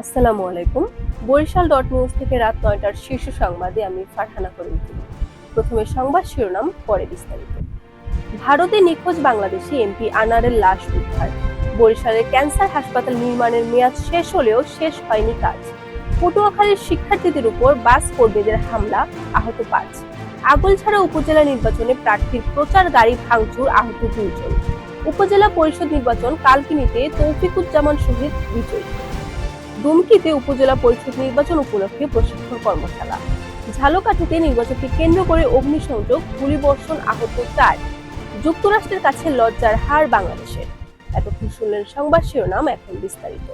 আসসালামু আলাইকুম। Barishal dot news থেকে রাত ৯টার শীর্ষ সংবাদে আমি ফারহানা করিম। প্রথমে সংবাদ শিরোনাম, পরে বিস্তারিত। ভারতে নিখোঁজ বাংলাদেশি এমপি আনারের লাশ উদ্ধার। বরিশালের ক্যান্সার হাসপাতাল নির্মাণের মেয়াদ শেষ হলেও শেষ হয়নি কাজ। পটুয়াখালীর শিক্ষার্থীদের উপর বাস কর্মীদের হামলা, আহত ৫। আগলঝাড়া উপজেলা নির্বাচনে প্রার্থীর প্রচার গাড়ি ভাঙচুর, আহত ২ জন। উপজেলা পরিষদ নির্বাচন কালকিনিতে তৌফিকুজ্জামান শহীদ বিজয়ী। দুমকিতে উপজেলা পরিষদ নির্বাচন উপলক্ষে প্রশিক্ষণ কর্মশালা। ঝালকাঠিতে নির্বাচনকে কেন্দ্র করে অগ্নিসংযোগ, গুলিবর্ষণ, আহত ৪। যুক্তরাষ্ট্রের কাছে লজ্জার হার বাংলাদেশের। এতক্ষণ শুনলেন সংবাদ শিরোনাম, এখন বিস্তারিত।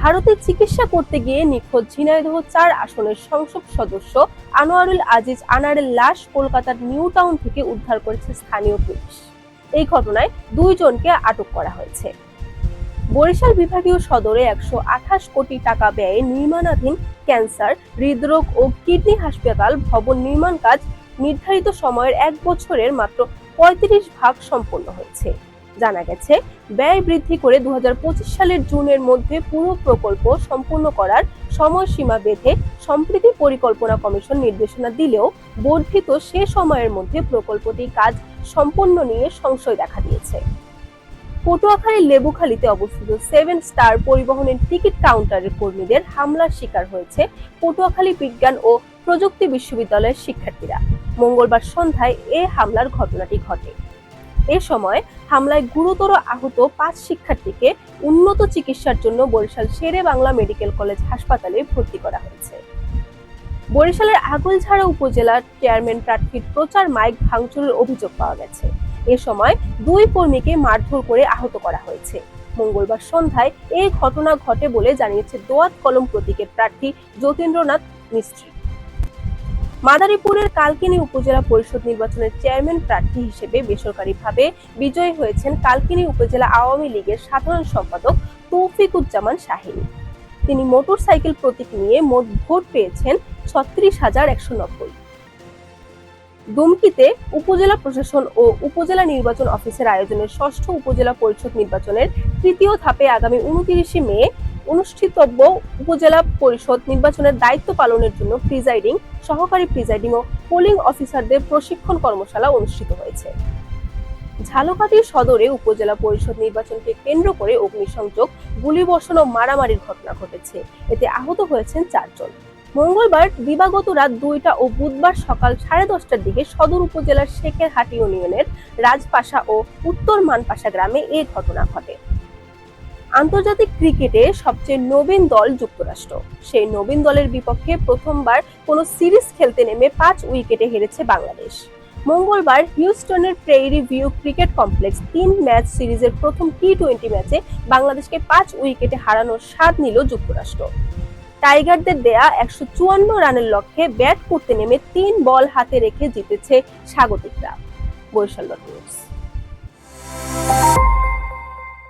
ভারতে চিকিৎসা করতে গিয়ে নিখোঁজ ঝিনাইদহ ৪ আসনের সংসদ সদস্য আনোয়ারুল আজিজ আনারের লাশ কলকাতার নিউ টাউন থেকে উদ্ধার করেছে স্থানীয় পুলিশ। এই ঘটনায় ২ জনকে আটক করা হয়েছে। বরিশাল বিভাগীয় সদরে ১২৮ কোটি টাকা ব্যয়ে নির্মাণাধীন ক্যান্সার, হৃদরোগ ও কিডনি হাসপাতাল ভবন নির্মাণ কাজ নির্ধারিত সময়ের ১ বছরের মাত্র ৩৫% সম্পন্ন হয়েছে। জানা গেছে, ব্যয় বৃদ্ধি করে ২০২৫ সালের জুনের মধ্যে পুরো প্রকল্প সম্পূর্ণ করার সময়সীমা বেঁধে সম্প্রতি পরিকল্পনা কমিশন নির্দেশনা দিলেও বর্ধিত সে সময়ের মধ্যে প্রকল্পটি কাজ সম্পন্ন নিয়ে সংশয় দেখা দিয়েছে। পটুয়াখালীর লেবুখালীতে অবস্থিত 7 স্টার পরিবহনের টিকিট কাউন্টারের কর্মীদের হামলার শিকার হয়েছে পটুয়াখালী বিজ্ঞান ও প্রযুক্তি বিশ্ববিদ্যালয়ের শিক্ষার্থীরা। মঙ্গলবার সন্ধ্যায় এ হামলার ঘটনাটি ঘটে। এ সময় হামলায় গুরুতর আহত ৫ শিক্ষার্থীকে উন্নত চিকিৎসার জন্য বরিশাল শেরে বাংলা মেডিকেল কলেজ হাসপাতালে ভর্তি করা হয়েছে। বরিশালের আগলঝাড়া উপজেলার চেয়ারম্যান প্রার্থীর প্রচার মাইক ভাঙচুরের অভিযোগ পাওয়া গেছে। এ সময় ২ কর্মীকে মারধর করে আহত করা হয়েছে। মঙ্গলবার সন্ধ্যায় এই ঘটনা ঘটে বলে জানিয়েছে দোয়াত কলম প্রতীকের প্রার্থী যতীন্দ্রনাথ মিস্ত্রি। মাদারীপুরের কালকিনি উপজেলা পরিষদ নির্বাচনের চেয়ারম্যান প্রার্থী হিসেবে বেসরকারিভাবে বিজয়ী হয়েছেন কালকিনি উপজেলা আওয়ামী লীগের সাধারণ সম্পাদক তৌফিকুজ্জামান শাহীন। তিনি মোটরসাইকেল প্রতীক নিয়ে মোট ভোট পেয়েছেন ৩৬,১৯০। দুমকিতে উপজেলা প্রশাসন ও উপজেলা নির্বাচন অফিসের আয়োজনে ষষ্ঠ উপজেলা পরিষদ নির্বাচনের তৃতীয় ধাপে আগামী ২৯ মে অনুষ্ঠিতব্য উপজেলা পরিষদ নির্বাচনের দায়িত্ব পালনের জন্য প্রিজাইডিং, সহকারী প্রিজাইডিং ও পোলিং অফিসারদের প্রশিক্ষণ কর্মশালা অনুষ্ঠিত হয়েছে। ঝালকাঠি সদরে উপজেলা পরিষদ নির্বাচনকে কেন্দ্র করে অগ্নিসংযোগ, গুলিবর্ষণ ও মারামারির ঘটনা ঘটেছে। এতে আহত হয়েছেন ৪ জন। মঙ্গলবার দিবাগত রাত ২টা ও বুধবার সকাল 10:30টার দিকে সদর উপজেলার শেখেরহাটি ইউনিয়নের রাজপাশা ও উত্তর মানপাশা গ্রামে এ ঘটনা ঘটে। আন্তর্জাতিক ক্রিকেটে সবচেয়ে নবীন দল যুক্তরাষ্ট্র। সেই নবীন দলের বিপক্ষে প্রথমবার কোনো সিরিজ খেলতে নেমে ৫ উইকেটে হেরেছে বাংলাদেশ। মঙ্গলবার হিউস্টনের Prairie View cricket complex ৩ match সিরিজের প্রথম টি-20 ম্যাচে বাংলাদেশকে ৫ উইকেটে হারানোর স্বাদ নিল যুক্তরাষ্ট্র। টাইগারদের দেয়া ১৫৪ রানের লক্ষ্যে ব্যাট করতে নেমে ৩ বল হাতে রেখে জিতেছে স্বাগতিকরা। Barishal dot news.